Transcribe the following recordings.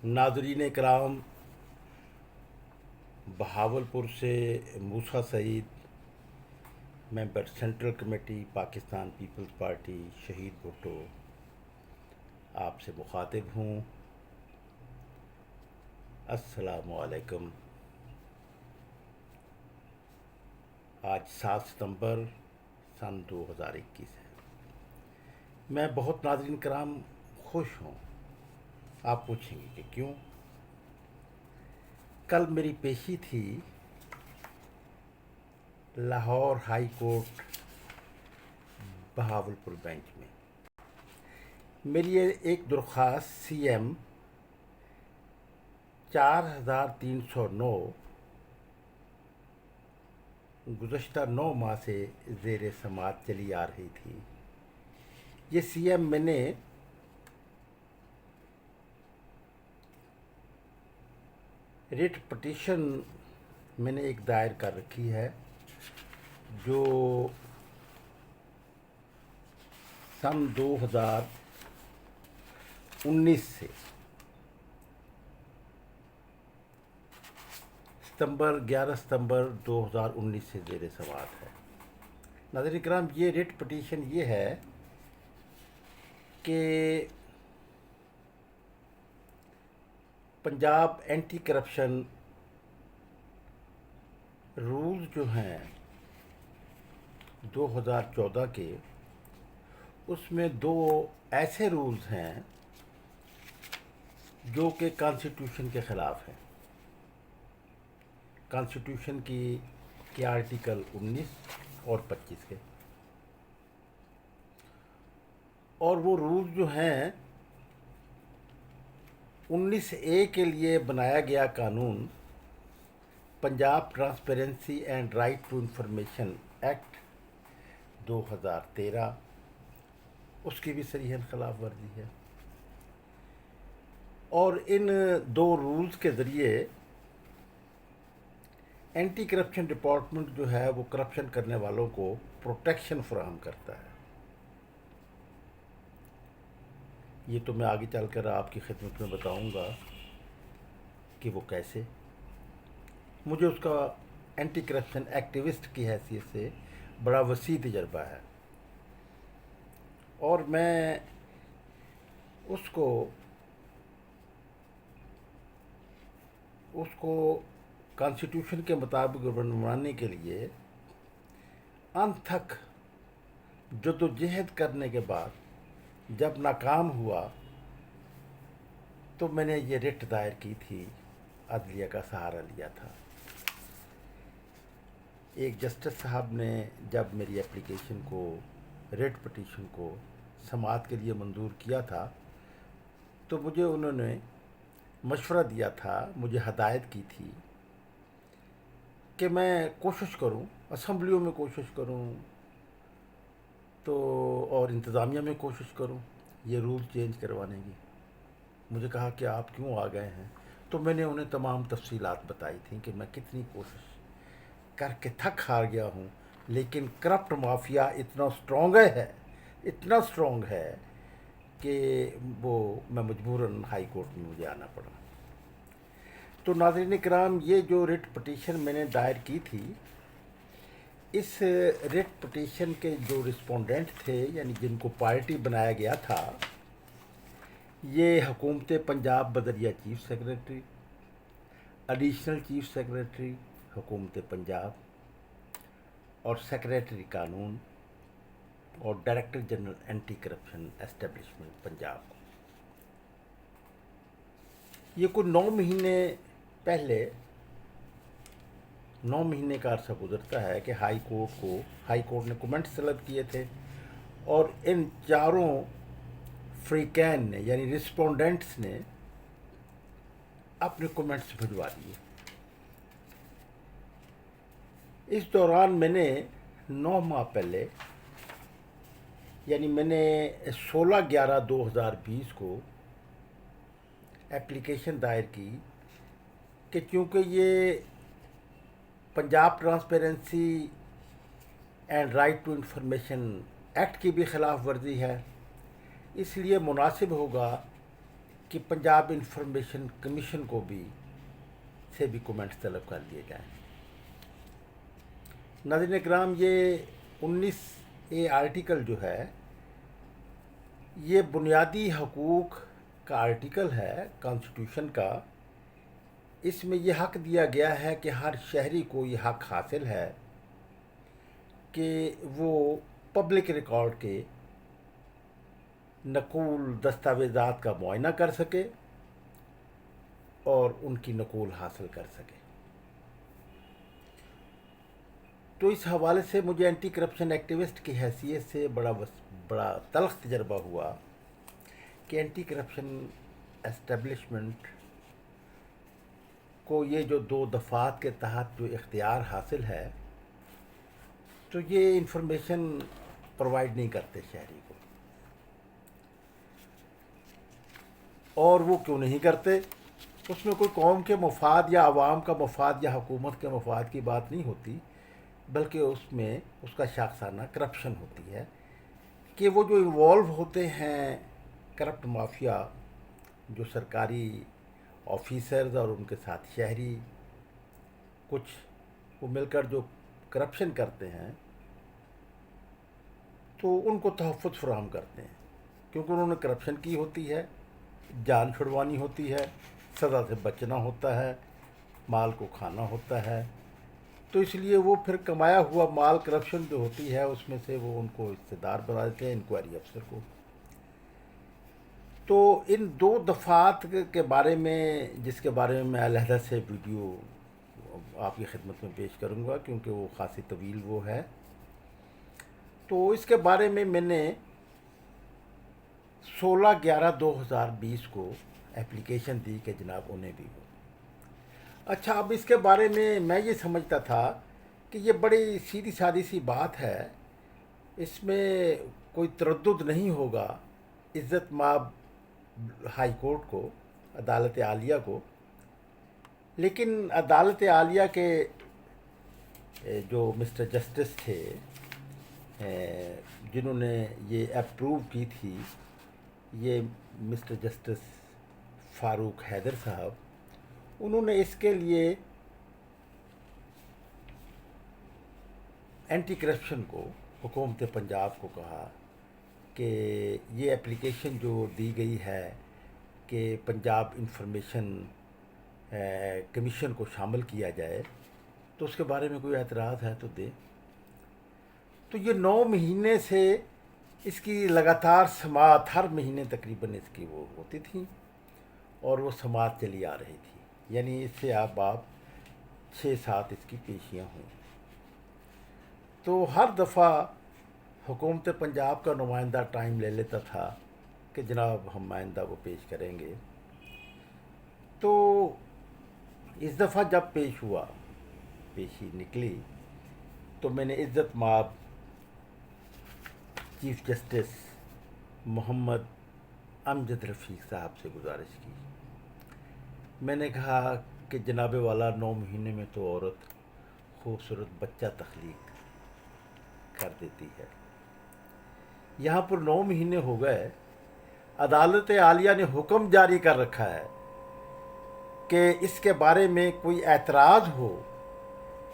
ناظرین کرام، بہاولپور سے Musa Saeed, member central committee Pakistan peoples party شہید بھٹو آپ سے مخاطب ہوں۔ السلام علیکم۔ آج 7 ستمبر سن 2021 ہے۔ میں بہت ناظرین کرام خوش ہوں۔ آپ پوچھیں گے کہ کیوں؟ کل میری پیشی تھی Lahore high court Bahawalpur bench میں۔ میری ایک درخواست سی ایم 4309 گزشتہ 9 ماہ سے زیر سماعت چلی آ رہی تھی۔ یہ سی ایم میں نے ریٹ پٹیشن میں نے ایک دائر کر رکھی ہے جو سن 2019 سے 11 ستمبر 2019 سے زیر سماعت ہے۔ ناظرین کرام، یہ ریٹ پٹیشن یہ ہے کہ پنجاب اینٹی کرپشن رولز جو ہیں 2014 کے، اس میں 2 ایسے رولز ہیں جو کہ کانسٹیٹیوشن کے خلاف ہیں۔ کانسٹیٹیوشن کے آرٹیکل 19 اور 25 کے، اور وہ رولز جو ہیں 19A کے لیے بنایا گیا قانون Punjab transparency and right to information act 2013، اس کی بھی صریحاً خلاف ورزی ہے۔ اور ان 2 رولز کے ذریعے اینٹی کرپشن ڈپارٹمنٹ جو ہے وہ کرپشن کرنے والوں کو پروٹیکشن فراہم کرتا ہے۔ یہ تو میں آگے چل کر آپ کی خدمت میں بتاؤں گا کہ وہ کیسے۔ مجھے اس کا اینٹی کرپشن ایکٹیوسٹ کی حیثیت سے بڑا وسیع تجربہ ہے، اور میں اس کو کانسٹیٹیوشن کے مطابق بنوانے کے لیے انت تک جدوجہد کرنے کے بعد جب ناکام ہوا تو میں نے یہ ریٹ دائر کی تھی، عدلیہ کا سہارا لیا تھا۔ ایک جسٹس صاحب نے جب میری اپلیکیشن کو، ریٹ پٹیشن کو سماعت کے لیے منظور کیا تھا تو مجھے انہوں نے مشورہ دیا تھا، مجھے ہدایت کی تھی کہ میں کوشش کروں، اسمبلیوں میں کوشش کروں تو اور انتظامیہ میں کوشش کروں یہ رول چینج کروانے کی۔ مجھے کہا کہ آپ کیوں آ گئے ہیں؟ تو میں نے انہیں تمام تفصیلات بتائی تھیں کہ میں کتنی کوشش کر کے تھک ہار گیا ہوں، لیکن کرپٹ مافیا اتنا اسٹرانگ ہے کہ میں مجبوراً ہائی کورٹ میں مجھے آنا پڑا۔ تو ناظرین کرام، یہ جو ریٹ پٹیشن میں نے دائر کی تھی، اس ریٹ پٹیشن کے جو رسپونڈنٹ تھے، یعنی جن کو پارٹی بنایا گیا تھا، یہ حکومت پنجاب بدریہ chief secretary, additional chief secretary حکومت پنجاب، اور سیکریٹری قانون اور director general anti corruption establishment Punjab. یہ کوئی 9 مہینے پہلے، 9 مہینے کا عرصہ گزرتا ہے کہ ہائی کورٹ نے کومنٹس طلب کیے تھے، اور ان 4 فریقین نے یعنی رسپونڈنٹس نے اپنے کومنٹس بھجوا دیے۔ اس دوران میں نے 9 ماہ پہلے، یعنی میں نے 16/11/2020 کو اپلیکیشن دائر کی کہ چونکہ یہ Punjab transparency and right to information act کی بھی خلاف ورزی ہے، اس لیے مناسب ہوگا کہ پنجاب انفارمیشن کمیشن کو بھی سے بھی کومنٹس طلب کر لیے جائیں۔ ناظرین اکرام، یہ 19A آرٹیکل جو ہے یہ بنیادی حقوق کا آرٹیکل ہے کانسٹیٹیوشن کا۔ اس میں یہ حق دیا گیا ہے کہ ہر شہری کو یہ حق حاصل ہے کہ وہ پبلک ریکارڈ کے نقول دستاویزات کا معائنہ کر سکے اور ان کی نقول حاصل کر سکے۔ تو اس حوالے سے مجھے اینٹی کرپشن ایکٹیوسٹ کی حیثیت سے بڑا تلخ تجربہ ہوا کہ اینٹی کرپشن اسٹیبلشمنٹ کو یہ جو 2 دفعات کے تحت جو اختیار حاصل ہے تو یہ انفارمیشن پرووائڈ نہیں کرتے شہری کو۔ اور وہ کیوں نہیں کرتے؟ اس میں کوئی قوم کے مفاد یا عوام کا مفاد یا حکومت کے مفاد کی بات نہیں ہوتی، بلکہ اس میں اس کا شاخسانہ کرپشن ہوتی ہے کہ وہ جو انوالو ہوتے ہیں کرپٹ مافیا، جو سرکاری آفیسرز اور ان کے ساتھ شہری کچھ وہ مل کر جو کرپشن کرتے ہیں تو ان کو تحفظ فراہم کرتے ہیں، کیونکہ انہوں نے کرپشن کی ہوتی ہے، جان چھڑوانی ہوتی ہے، سزا سے بچنا ہوتا ہے، مال کو کھانا ہوتا ہے، تو اس لیے وہ پھر کمایا ہوا مال کرپشن جو ہوتی ہے اس میں سے وہ ان کو حصے دار بنا دیتے ہیں انکوائری افسر کو۔ تو ان 2 دفعات کے بارے میں جس کے بارے میں علیحدہ سے ویڈیو آپ کی خدمت میں پیش کروں گا کیونکہ وہ خاصی طویل وہ ہے، تو اس کے بارے میں نے 16/11/2020 کو اپلیکیشن دی کہ جناب انہیں بھی ہو۔ اچھا، اب اس کے بارے میں یہ سمجھتا تھا کہ یہ بڑی سیدھی سادی سی بات ہے، اس میں کوئی تردد نہیں ہوگا عزت مآب ہائی کورٹ کو، عدالت عالیہ کو۔ لیکن عدالت عالیہ کے جو مسٹر جسٹس تھے جنہوں نے یہ اپروو کی تھی، یہ مسٹر جسٹس فاروق حیدر صاحب، انہوں نے اس کے لیے اینٹی کرپشن کو، حکومت پنجاب کو کہا کہ یہ اپلیکیشن جو دی گئی ہے کہ پنجاب انفارمیشن کمیشن کو شامل کیا جائے تو اس کے بارے میں کوئی اعتراض ہے تو دے۔ تو یہ 9 مہینے سے اس کی لگاتار سماعت ہر مہینے تقریباً اس کی وہ ہوتی تھی اور وہ سماعت چلی آ رہی تھی، یعنی اس سے آپ 6-7 اس کی پیشیاں ہوئیں۔ تو ہر دفعہ حکومت پنجاب کا نمائندہ ٹائم لے لیتا تھا کہ جناب ہم آئندہ وہ پیش کریں گے۔ تو اس دفعہ جب پیشی نکلی تو میں نے عزت مآب چیف جسٹس محمد امجد رفیق صاحب سے گزارش کی۔ میں نے کہا کہ جناب والا 9 مہینے میں تو عورت خوبصورت بچہ تخلیق کر دیتی ہے، یہاں پر 9 مہینے ہو گئے، عدالت عالیہ نے حکم جاری کر رکھا ہے کہ اس کے بارے میں کوئی اعتراض ہو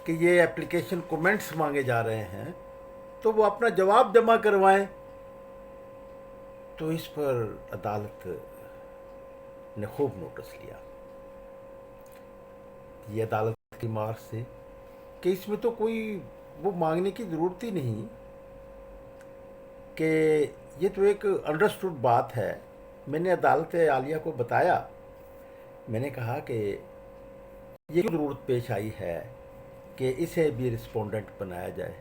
کہ یہ اپلیکیشن کومنٹس مانگے جا رہے ہیں تو وہ اپنا جواب جمع کروائیں۔ تو اس پر عدالت نے خوب نوٹس لیا، یہ عدالت کی مار سے کہ اس میں تو کوئی وہ مانگنے کی ضرورت ہی نہیں، کہ یہ تو ایک انڈرسٹوڈ بات ہے۔ میں نے عدالت عالیہ کو بتایا، میں نے کہا کہ یہ ضرورت پیش آئی ہے کہ اسے بھی رسپونڈنٹ بنایا جائے۔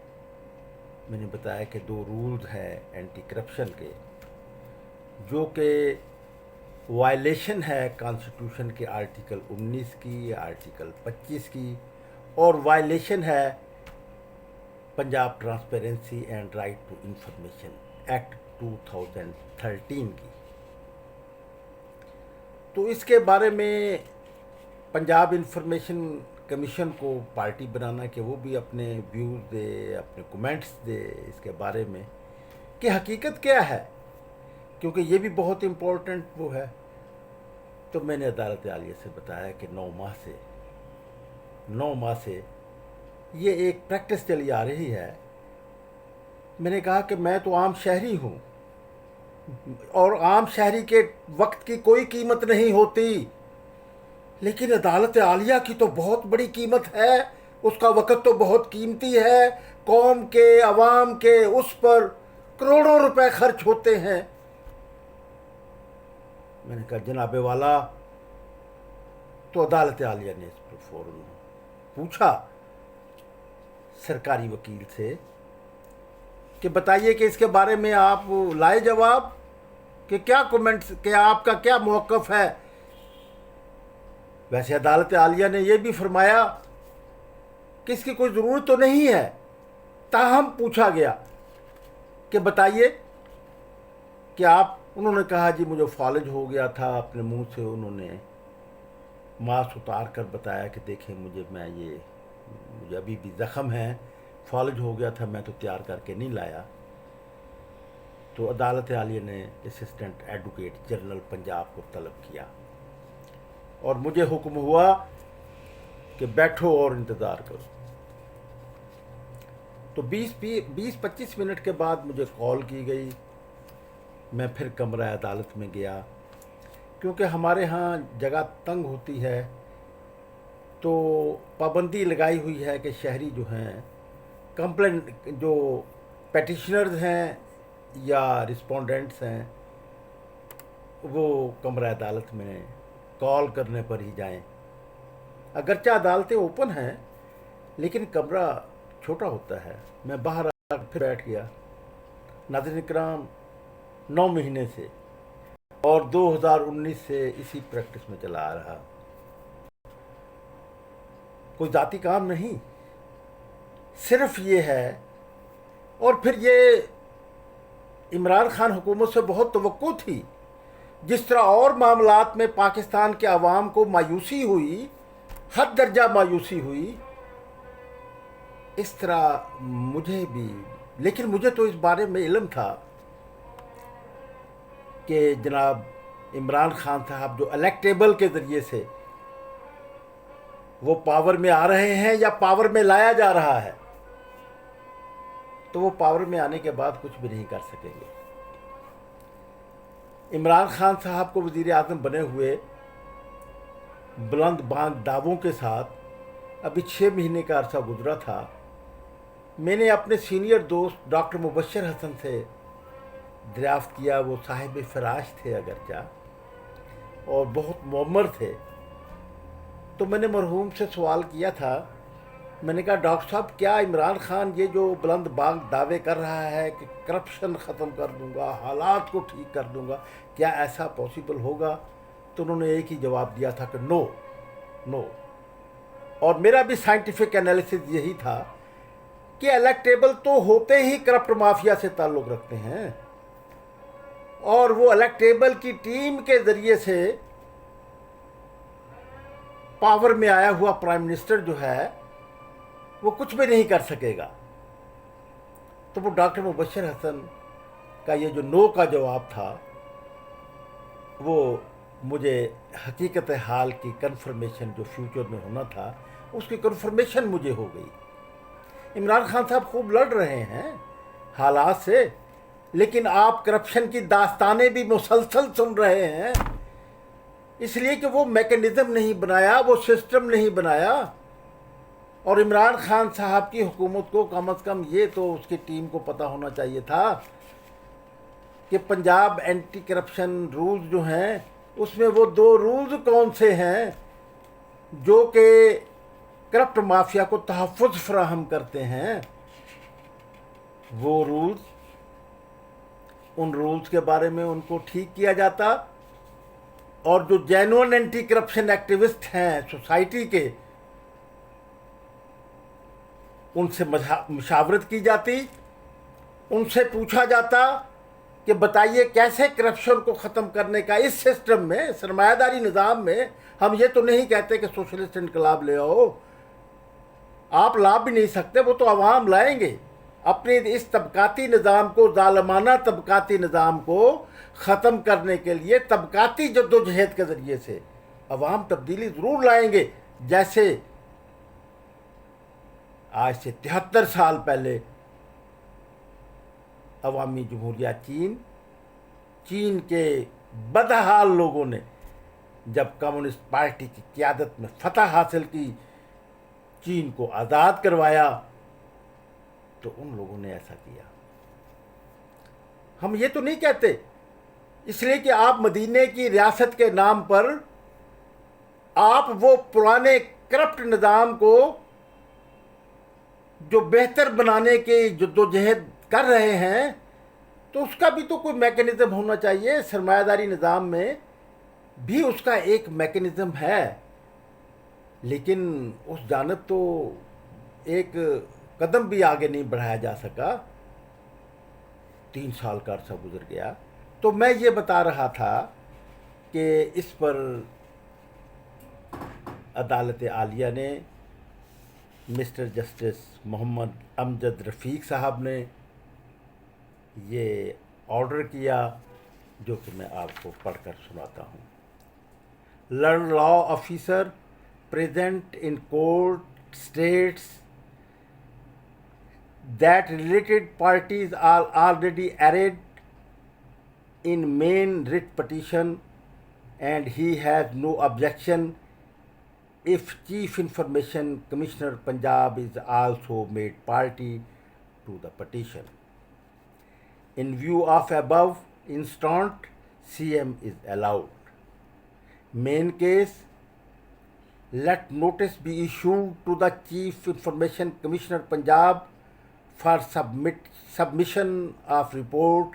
میں نے بتایا کہ 2 رولز ہیں اینٹی کرپشن کے جو کہ وائلیشن ہے کانسٹیٹیوشن کے آرٹیکل 19 کی، آرٹیکل 25 کی، اور وائلیشن ہے Punjab transparency and right to information act 2013 کی۔ تو اس کے بارے میں پنجاب انفارمیشن کمیشن کو پارٹی بنانا کہ وہ بھی اپنے ویوز دے، اپنے کومنٹس دے اس کے بارے میں کہ حقیقت کیا ہے، کیونکہ یہ بھی بہت امپورٹنٹ وہ ہے۔ تو میں نے عدالت عالیہ سے بتایا کہ 9 ماہ سے یہ ایک پریکٹس چلی آ رہی ہے. میں نے کہا کہ میں تو عام شہری ہوں اور عام شہری کے وقت کی کوئی قیمت نہیں ہوتی، لیکن عدالت عالیہ کی تو بہت بڑی قیمت ہے، اس کا وقت تو بہت قیمتی ہے، قوم کے عوام کے اس پر کروڑوں روپے خرچ ہوتے ہیں. میں نے کہا جناب والا، تو عدالت عالیہ نے اس پر فوراً پوچھا سرکاری وکیل سے کہ بتائیے کہ اس کے بارے میں آپ لائے جواب کہ کیا کومنٹس، کہ آپ کا کیا موقف ہے. ویسے عدالت عالیہ نے یہ بھی فرمایا کہ اس کی کوئی ضرورت تو نہیں ہے، تاہم پوچھا گیا کہ بتائیے کہ آپ. انہوں نے کہا جی مجھے فالج ہو گیا تھا. اپنے منہ سے انہوں نے ماسک اتار کر بتایا کہ دیکھیں مجھے ابھی بھی زخم ہے، فالج ہو گیا تھا، میں تو تیار کر کے نہیں لایا. تو عدالت عالیہ نے اسسٹنٹ ایڈوکیٹ جنرل پنجاب کو طلب کیا اور مجھے حکم ہوا کہ بیٹھو اور انتظار کرو. تو 20-25 منٹ کے بعد مجھے کال کی گئی. میں پھر کمرہ عدالت میں گیا، کیونکہ ہمارے ہاں جگہ تنگ ہوتی ہے تو پابندی لگائی ہوئی ہے کہ شہری جو ہیں جو پیٹیشنرز ہیں یا رسپونڈنٹس ہیں وہ کمرہ عدالت میں کال کرنے پر ہی جائیں. اگرچہ عدالتیں اوپن ہیں لیکن کمرہ چھوٹا ہوتا ہے. میں باہر آ کر پھر بیٹھ گیا. ناظرین کرام، 9 مہینے سے اور 2019 سے اسی پریکٹس میں چلا آ رہا. کوئی ذاتی کام نہیں، صرف یہ ہے. اور پھر یہ عمران خان حکومت سے بہت توقع تھی. جس طرح اور معاملات میں پاکستان کے عوام کو مایوسی ہوئی، حد درجہ مایوسی ہوئی، اس طرح مجھے بھی. لیکن مجھے تو اس بارے میں علم تھا کہ جناب عمران خان صاحب جو الیکٹیبل کے ذریعے سے وہ پاور میں آ رہے ہیں یا پاور میں لایا جا رہا ہے، تو وہ پاور میں آنے کے بعد کچھ بھی نہیں کر سکیں گے. عمران خان صاحب کو وزیر اعظم بنے ہوئے بلند بانگ دعووں کے ساتھ ابھی 6 مہینے کا عرصہ گزرا تھا. میں نے اپنے سینئر دوست ڈاکٹر مبشر حسن سے دریافت کیا. وہ صاحب فراش تھے اگرچہ اور بہت معمر تھے. تو میں نے مرحوم سے سوال کیا تھا. میں نے کہا ڈاکٹر صاحب، کیا عمران خان یہ جو بلند بانگ دعوے کر رہا ہے کہ کرپشن ختم کر دوں گا، حالات کو ٹھیک کر دوں گا، کیا ایسا پاسبل ہوگا؟ تو انہوں نے ایک ہی جواب دیا تھا کہ نو. اور میرا بھی سائنٹیفک انالیسز یہی تھا کہ الیکٹیبل تو ہوتے ہی کرپٹ مافیا سے تعلق رکھتے ہیں، اور وہ الیکٹیبل کی ٹیم کے ذریعے سے پاور میں آیا ہوا پرائم منسٹر جو ہے وہ کچھ بھی نہیں کر سکے گا. تو وہ ڈاکٹر مبشر حسن کا یہ جو نو کا جواب تھا وہ مجھے حقیقت حال کی کنفرمیشن جو فیوچر میں ہونا تھا اس کی کنفرمیشن مجھے ہو گئی. عمران خان صاحب خوب لڑ رہے ہیں حالات سے، لیکن آپ کرپشن کی داستانیں بھی مسلسل سن رہے ہیں، اس لیے کہ وہ میکنزم نہیں بنایا، وہ سسٹم نہیں بنایا. اور عمران خان صاحب کی حکومت کو کم از کم یہ تو اس کی ٹیم کو پتہ ہونا چاہیے تھا کہ پنجاب اینٹی کرپشن رولز جو ہیں اس میں وہ 2 رولز کون سے ہیں جو کہ کرپٹ مافیا کو تحفظ فراہم کرتے ہیں. وہ رولز، ان رولز کے بارے میں ان کو ٹھیک کیا جاتا، اور جو جینوئن اینٹی کرپشن ایکٹیوسٹ ہیں سوسائٹی کے، ان سے مشاورت کی جاتی، ان سے پوچھا جاتا کہ بتائیے کیسے کرپشن کو ختم کرنے کا اس سسٹم میں، سرمایہ داری نظام میں. ہم یہ تو نہیں کہتے کہ سوشلسٹ انقلاب لے آؤ، آپ لا بھی نہیں سکتے، وہ تو عوام لائیں گے. اپنے اس طبقاتی نظام کو، ظالمانہ طبقاتی نظام کو ختم کرنے کے لیے طبقاتی جدوجہد کے ذریعے سے عوام تبدیلی ضرور لائیں گے، جیسے آج سے 73 سال پہلے عوامی جمہوریہ چین کے بدحال لوگوں نے جب کمیونسٹ پارٹی کی قیادت میں فتح حاصل کی، چین کو آزاد کروایا، تو ان لوگوں نے ایسا کیا۔ ہم یہ تو نہیں کہتے اس لیے کہ آپ مدینے کی ریاست کے نام پر آپ وہ پرانے کرپٹ نظام کو جو بہتر بنانے کی جدوجہد کر رہے ہیں، تو اس کا بھی تو کوئی میکینزم ہونا چاہیے۔ سرمایہ داری نظام میں بھی اس کا ایک میکینزم ہے، لیکن اس جانب تو ایک قدم بھی آگے نہیں بڑھایا جا سکا۔ 3 سال کا عرصہ گزر گیا۔ تو میں یہ بتا رہا تھا کہ اس پر عدالت عالیہ نے، مسٹر جسٹس محمد امجد رفیق صاحب نے یہ آرڈر کیا، جو کہ میں آپ کو پڑھ کر سناتا ہوں۔ Learned law officer present in court states that related parties are already arraigned in main writ petition, and he has no objection if Chief Information Commissioner Punjab is also made party to the petition. In view of above instant, CM is allowed. Main case, let notice be issued to the Chief Information Commissioner Punjab for submission of report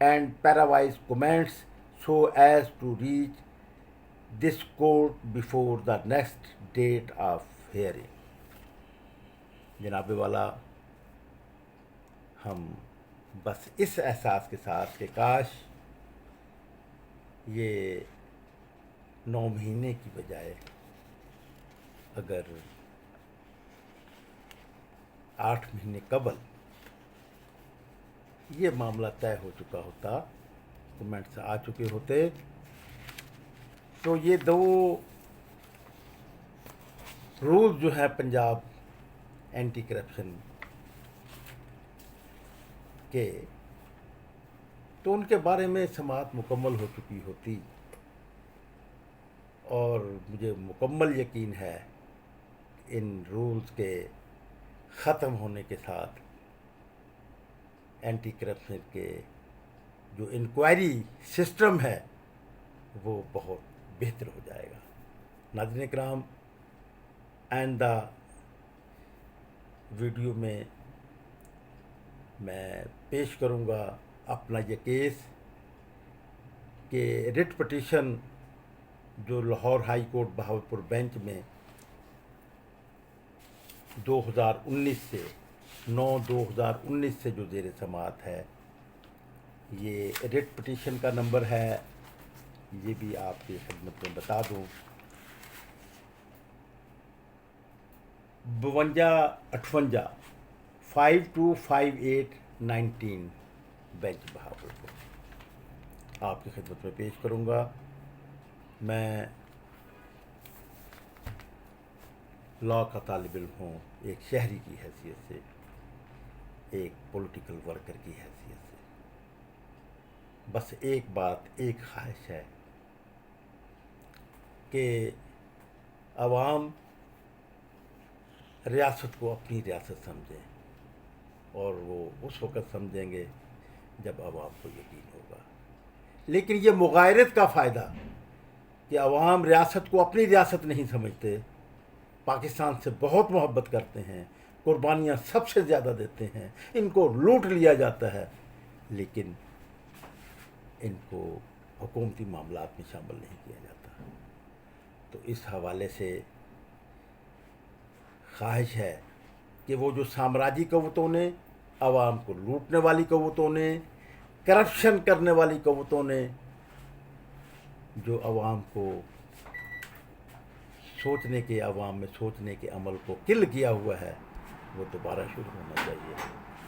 and parawise comments so as to reach this court before the next date of hearing. جناب والا، ہم بس اس احساس کے ساتھ کہ کاش یہ 9 مہینے کی بجائے اگر 8 مہینے قبل یہ معاملہ طے ہو چکا ہوتا، کمنٹس آ چکے ہوتے، تو یہ 2 رول جو ہیں پنجاب اینٹی کرپشن کے، تو ان کے بارے میں سماعت مکمل ہو چکی ہوتی، اور مجھے مکمل یقین ہے ان رولز کے ختم ہونے کے ساتھ اینٹی کرپشن کے جو انکوائری سسٹم ہے وہ بہت بہتر ہو جائے گا۔ ناظرین کرام، آئندہ ویڈیو میں پیش کروں گا اپنا یہ کیس کہ رٹ پٹیشن جو Lahore high court Bahawalpur bench میں 2019 سے جو زیر سماعت ہے، یہ رٹ پٹیشن کا نمبر ہے، یہ بھی آپ کی خدمت میں بتا دوں، 5258 525819 بینچ بہاولپور آپ کی خدمت میں پیش کروں گا۔ میں لا کا طالب علم ہوں، ایک شہری کی حیثیت سے، ایک پولیٹیکل ورکر کی حیثیت سے۔ بس ایک بات، ایک خواہش ہے کہ عوام ریاست کو اپنی ریاست سمجھیں، اور وہ اس وقت سمجھیں گے جب عوام کو یقین ہوگا۔ لیکن یہ مغایرت کا فائدہ کہ عوام ریاست کو اپنی ریاست نہیں سمجھتے، پاکستان سے بہت محبت کرتے ہیں، قربانیاں سب سے زیادہ دیتے ہیں، ان کو لوٹ لیا جاتا ہے، لیکن ان کو حکومتی معاملات میں شامل نہیں کیا جاتا۔ تو اس حوالے سے خواہش ہے کہ وہ جو سامراجی قوتوں نے، عوام کو لوٹنے والی قوتوں نے، کرپشن کرنے والی قوتوں نے جو عوام کو سوچنے کے، عوام میں سوچنے کے عمل کو کل کیا ہوا ہے، وہ دوبارہ شروع ہونا چاہیے۔